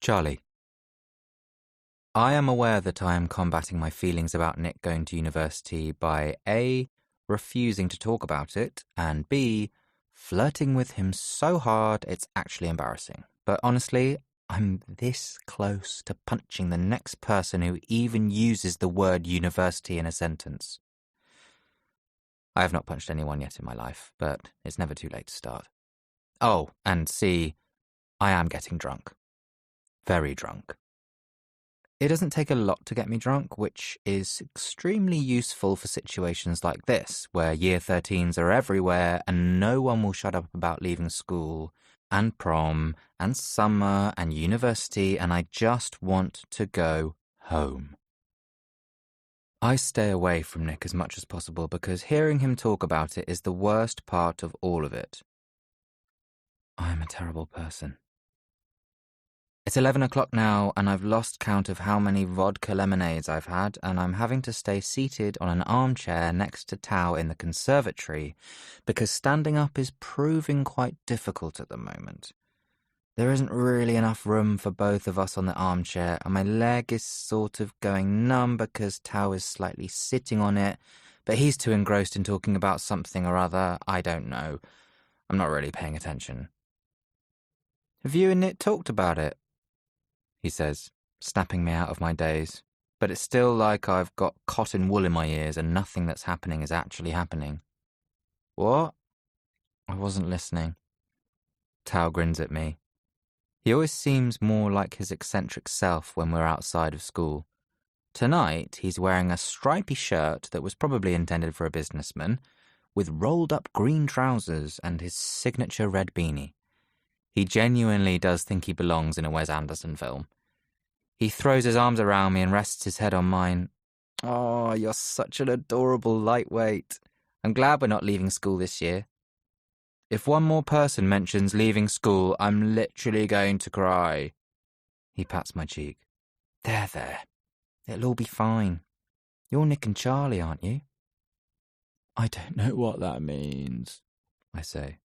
Charlie. I am aware that I am combating my feelings about Nick going to university by A, refusing to talk about it, and B, flirting with him so hard it's actually embarrassing. But honestly, I'm this close to punching the next person who even uses the word university in a sentence. I have not punched anyone yet in my life, but it's never too late to start. Oh, and C, I am getting drunk. Very drunk. It doesn't take a lot to get me drunk, which is extremely useful for situations like this, where year 13s are everywhere and no one will shut up about leaving school, and prom, and summer, and university, and I just want to go home. I stay away from Nick as much as possible because hearing him talk about it is the worst part of all of it. I am a terrible person. It's 11 o'clock now, and I've lost count of how many vodka lemonades I've had, and I'm having to stay seated on an armchair next to Tao in the conservatory because standing up is proving quite difficult at the moment. There isn't really enough room for both of us on the armchair, and my leg is sort of going numb because Tao is slightly sitting on it, but he's too engrossed in talking about something or other. I don't know. I'm not really paying attention. Have you and Nick talked about it? He says, snapping me out of my daze, but it's still like I've got cotton wool in my ears and nothing that's happening is actually happening. What? I wasn't listening. Tao grins at me. He always seems more like his eccentric self when we're outside of school. Tonight, he's wearing a stripy shirt that was probably intended for a businessman, with rolled-up green trousers and his signature red beanie. He genuinely does think he belongs in a Wes Anderson film. He throws his arms around me and rests his head on mine. Oh, you're such an adorable lightweight. I'm glad we're not leaving school this year. If one more person mentions leaving school, I'm literally going to cry. He pats my cheek. There. It'll all be fine. You're Nick and Charlie, aren't you? I don't know what that means, I say.